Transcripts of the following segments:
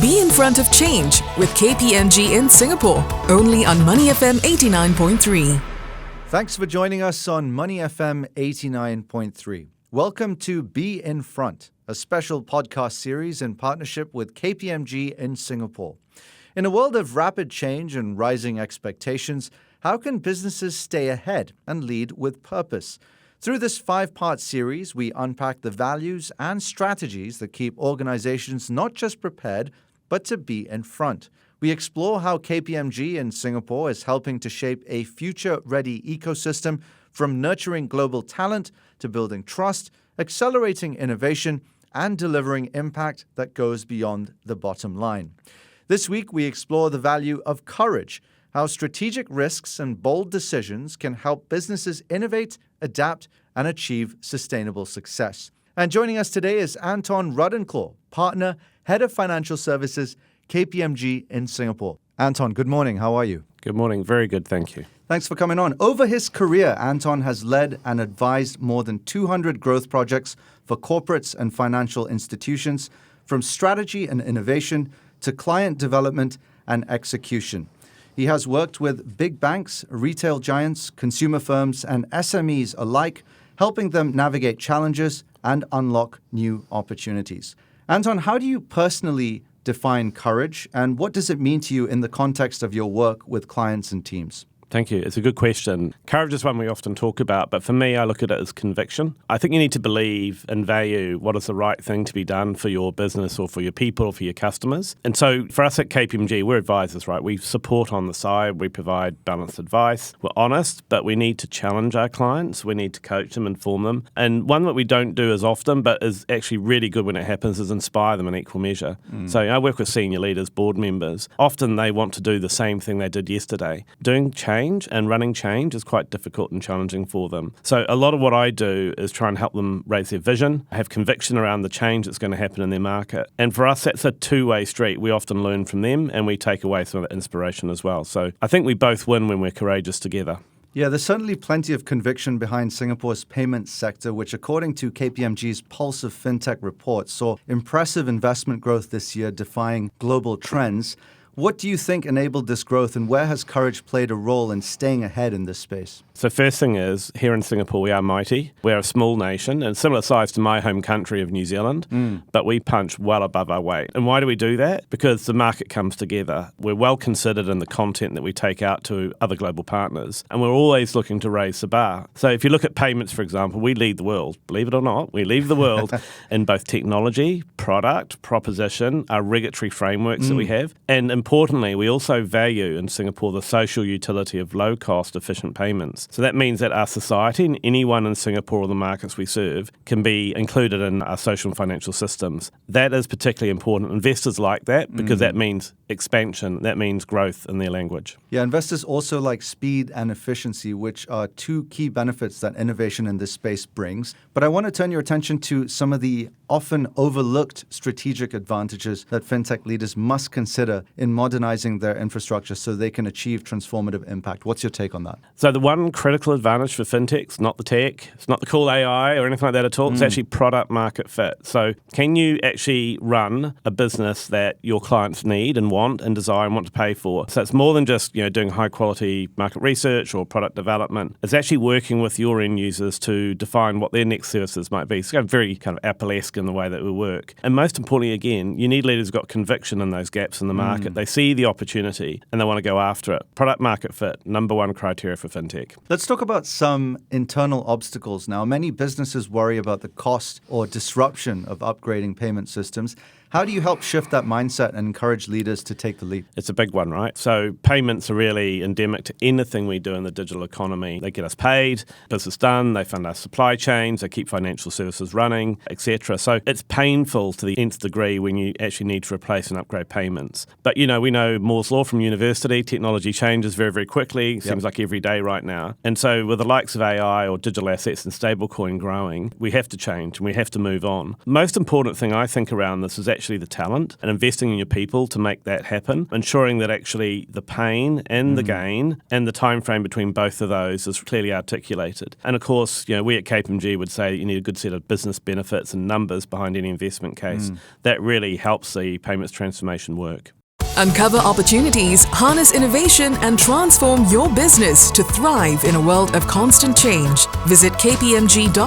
Be in front of change with KPMG in Singapore, only on Money FM 89.3. Thanks for joining us on Money FM 89.3. Welcome to Be in Front, a special podcast series in partnership with KPMG in Singapore. In a world of rapid change and rising expectations, how can businesses stay ahead and lead with purpose? Through this 5-part series, we unpack the values and strategies that keep organizations not just prepared, but to be in front. We explore how KPMG in Singapore is helping to shape a future-ready ecosystem, from nurturing global talent to building trust, accelerating innovation, and delivering impact that goes beyond the bottom line. This week, we explore the value of courage, how strategic risks and bold decisions can help businesses innovate, adapt, and achieve sustainable success. And joining us today is Anton Ruddenklau, Partner, Head of Financial Services, KPMG in Singapore. Anton, good morning. How are you? Good morning. Very good, thank you. Thanks for coming on. Over his career, Anton has led and advised more than 200 growth projects for corporates and financial institutions, from strategy and innovation to client development and execution. He has worked with big banks, retail giants, consumer firms, and SMEs alike, helping them navigate challenges and unlock new opportunities. Anton, how do you personally define courage, and what does it mean to you in the context of your work with clients and teams? Thank you. It's a good question. Courage is one we often talk about, but for me, I look at it as conviction. I think you need to believe and value what is the right thing to be done for your business or for your people or for your customers. And so for us at KPMG, we're advisors, right? We support on the side. We provide balanced advice. We're honest, but we need to challenge our clients. We need to coach them, inform them. And one that we don't do as often, but is actually really good when it happens, is inspire them in equal measure. So I work with senior leaders, board members. Often they want to do the same thing they did yesterday. Doing change and running change is quite difficult and challenging for them. So a lot of what I do is try and help them raise their vision, have conviction around the change that's going to happen in their market. And for us, that's a two-way street. We often learn from them and we take away some of the inspiration as well. So I think we both win when we're courageous together. Yeah, there's certainly plenty of conviction behind Singapore's payments sector, which, according to KPMG's Pulse of Fintech report, saw impressive investment growth this year, defying global trends. What do you think enabled this growth, and where has courage played a role in staying ahead in this space? So first thing is, here in Singapore, we are mighty. We're a small nation and similar size to my home country of New Zealand, but we punch well above our weight. And why do we do that? Because the market comes together. We're well considered in the content that we take out to other global partners, and we're always looking to raise the bar. So if you look at payments, for example, we lead the world. Believe it or not, we lead the world in both technology, product, proposition, our regulatory frameworks that we have, and importantly, we also value in Singapore the social utility of low-cost, efficient payments. So that means that our society and anyone in Singapore or the markets we serve can be included in our social and financial systems. That is particularly important. Investors like that because that means expansion, that means growth in their language. Yeah, investors also like speed and efficiency, which are two key benefits that innovation in this space brings. But I want to turn your attention to some of the often overlooked strategic advantages that fintech leaders must consider in modernizing their infrastructure so they can achieve transformative impact. What's your take on that? So the one critical advantage for fintechs, not the tech, it's not the cool AI or anything like that at all, it's actually product market fit. So can you actually run a business that your clients need and want and desire and want to pay for? So it's more than just doing high quality market research or product development. It's actually working with your end users to define what their next services might be. So very kind of Apple-esque in the way that we work. And most importantly, again, you need leaders who've got conviction in those gaps in the market. They see the opportunity and they want to go after it. Product market fit, number one criteria for fintech. Let's talk about some internal obstacles now. Many businesses worry about the cost or disruption of upgrading payment systems. How do you help shift that mindset and encourage leaders to take the leap? It's a big one, right? So payments are really endemic to anything we do in the digital economy. They get us paid, business done, they fund our supply chains, they keep financial services running, etc. So it's painful to the nth degree when you actually need to replace and upgrade payments. But we know Moore's Law from university, technology changes very, very quickly, seems like every day right now. And so with the likes of AI or digital assets and stablecoin growing, we have to change and we have to move on. Most important thing I think around this is actually actually the talent and investing in your people to make that happen, ensuring that actually the pain and the gain and the time frame between both of those is clearly articulated. And of course, we at KPMG would say that you need a good set of business benefits and numbers behind any investment case. That really helps the payments transformation work. Uncover opportunities, harness innovation, and transform your business to thrive in a world of constant change. Visit kpmg.com.sg.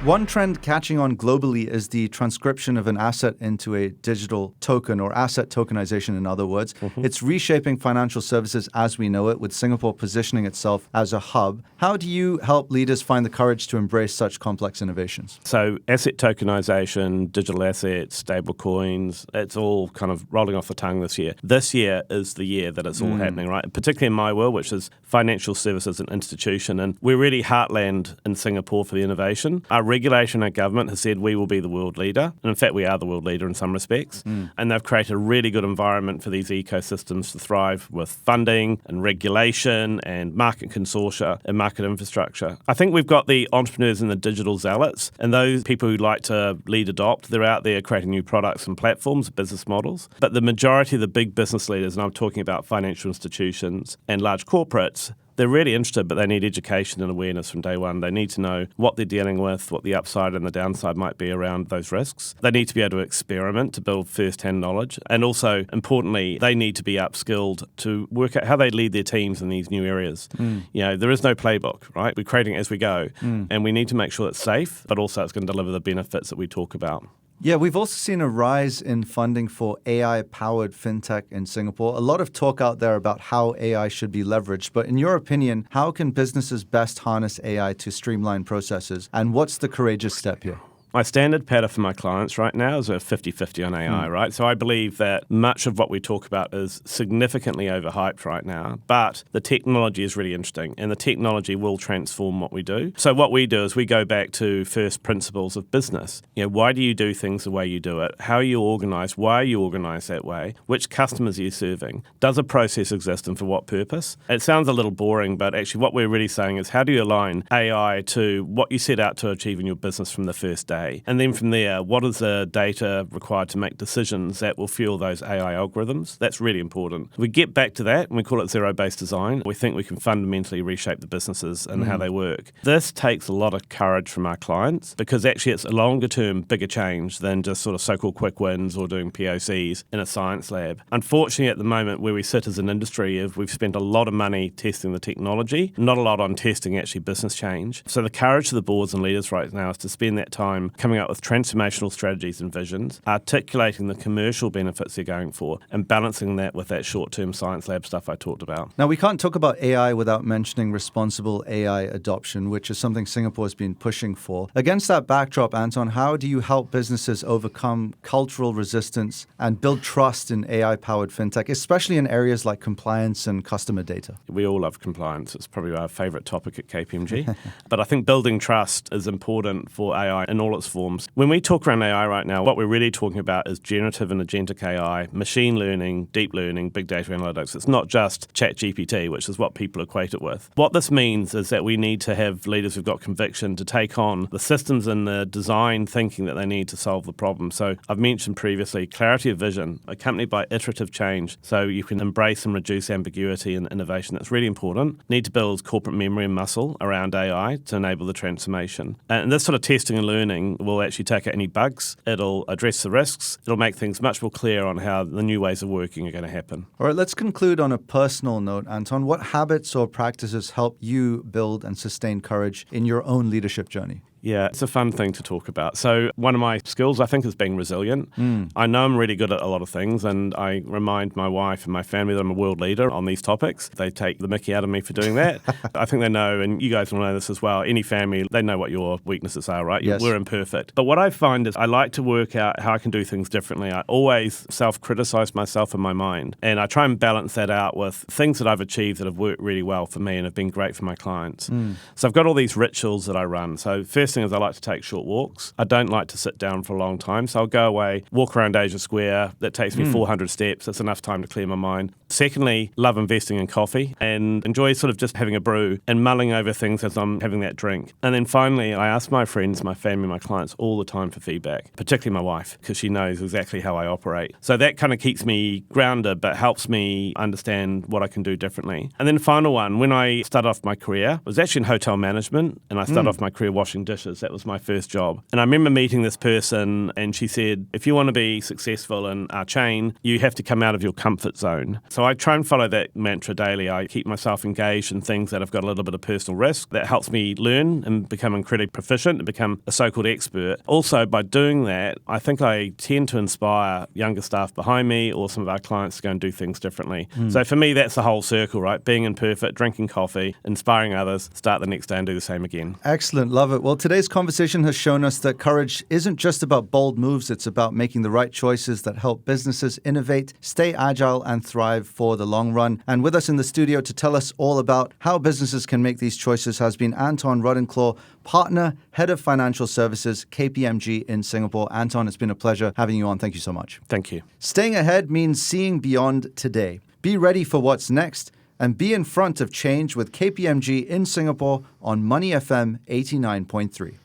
One trend catching on globally is the transcription of an asset into a digital token, or asset tokenization, in other words. It's reshaping financial services as we know it, with Singapore positioning itself as a hub. How do you help leaders find the courage to embrace such complex innovations? So asset tokenization, digital assets, stable coins, it's all kind of rolling off the tongue this year. This year is the year that it's all happening, right? Particularly in my world, which is financial services and institution. And we're really heartland in Singapore for the innovation. Our regulation and our government has said we will be the world leader. And in fact, we are the world leader in some respects. And they've created a really good environment for these ecosystems to thrive with funding and regulation and market consortia and market infrastructure. I think we've got the entrepreneurs and the digital zealots and those people who like to lead adopt. They're out there creating new products and platforms, business models. But the majority of the big business leaders, and I'm talking about financial institutions and large corporates, they're really interested, but they need education and awareness from day one. They need to know what they're dealing with, what the upside and the downside might be around those risks. They need to be able to experiment to build first-hand knowledge. And also, importantly, they need to be upskilled to work out how they lead their teams in these new areas. There is no playbook, right? We're creating it as we go. And we need to make sure it's safe, but also it's going to deliver the benefits that we talk about. Yeah, we've also seen a rise in funding for AI-powered fintech in Singapore. A lot of talk out there about how AI should be leveraged. But in your opinion, how can businesses best harness AI to streamline processes? And what's the courageous step here? My standard patter for my clients right now is a 50-50 on AI, right? So I believe that much of what we talk about is significantly overhyped right now, but the technology is really interesting and the technology will transform what we do. So what we do is we go back to first principles of business. Why do you do things the way you do it? How are you organized? Why are you organized that way? Which customers are you serving? Does a process exist and for what purpose? It sounds a little boring, but actually what we're really saying is how do you align AI to what you set out to achieve in your business from the first day? And then from there, what is the data required to make decisions that will fuel those AI algorithms? That's really important. We get back to that and we call it zero-based design. We think we can fundamentally reshape the businesses and how they work. This takes a lot of courage from our clients because actually it's a longer-term, bigger change than just sort of so-called quick wins or doing POCs in a science lab. Unfortunately, at the moment where we sit as an industry, we've spent a lot of money testing the technology, not a lot on testing actually business change. So the courage of the boards and leaders right now is to spend that time coming up with transformational strategies and visions, articulating the commercial benefits they're going for, and balancing that with that short-term science lab stuff I talked about. Now, we can't talk about AI without mentioning responsible AI adoption, which is something Singapore has been pushing for. Against that backdrop, Anton, how do you help businesses overcome cultural resistance and build trust in AI-powered fintech, especially in areas like compliance and customer data? We all love compliance. It's probably our favorite topic at KPMG. But I think building trust is important for AI in all its forms. When we talk around AI right now, what we're really talking about is generative and agentic AI, machine learning, deep learning, big data analytics. It's not just ChatGPT, which is what people equate it with. What this means is that we need to have leaders who've got conviction to take on the systems and the design thinking that they need to solve the problem. So I've mentioned previously clarity of vision, accompanied by iterative change, so you can embrace and reduce ambiguity and innovation. That's really important. Need to build corporate memory and muscle around AI to enable the transformation. And this sort of testing and learning will actually take out any bugs. It'll address the risks. It'll make things much more clear on how the new ways of working are going to happen. All right, let's conclude on a personal note, Anton. What habits or practices help you build and sustain courage in your own leadership journey? Yeah, it's a fun thing to talk about. So one of my skills, I think, is being resilient. I know I'm really good at a lot of things, and I remind my wife and my family that I'm a world leader on these topics. They take the mickey out of me for doing that. I think they know, and you guys will know this as well, any family, they know what your weaknesses are, right? Yes. We're imperfect. But what I find is I like to work out how I can do things differently. I always self-criticize myself in my mind, and I try and balance that out with things that I've achieved that have worked really well for me and have been great for my clients. So I've got all these rituals that I run. So first thing is I like to take short walks. I don't like to sit down for a long time, so I'll go away, walk around Asia Square. That takes me 400 steps. That's enough time to clear my mind. Secondly, love investing in coffee and enjoy sort of just having a brew and mulling over things as I'm having that drink. And then finally, I ask my friends, my family, my clients all the time for feedback, particularly my wife, because she knows exactly how I operate. So that kind of keeps me grounded, but helps me understand what I can do differently. And then final one, when I started off my career, I was actually in hotel management, and I started off my career washing dishes. That was my first job. And I remember meeting this person, and she said, if you want to be successful in our chain, you have to come out of your comfort zone. So I try and follow that mantra daily. I keep myself engaged in things that have got a little bit of personal risk. That helps me learn and become incredibly proficient and become a so-called expert. Also, by doing that, I think I tend to inspire younger staff behind me or some of our clients to go and do things differently. So for me, that's the whole circle, right? Being imperfect, drinking coffee, inspiring others, start the next day and do the same again. Excellent. Love it. Well, today's conversation has shown us that courage isn't just about bold moves. It's about making the right choices that help businesses innovate, stay agile, and thrive for the long run. And with us in the studio to tell us all about how businesses can make these choices has been Anton Ruddenklau, Partner, Head of Financial Services, KPMG in Singapore. Anton, it's been a pleasure having you on. Thank you so much. Thank you. Staying ahead means seeing beyond today. Be ready for what's next and be in front of change with KPMG in Singapore on Money FM 89.3.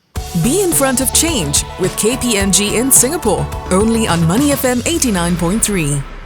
Be in front of change with KPMG in Singapore, only on Money FM 89.3.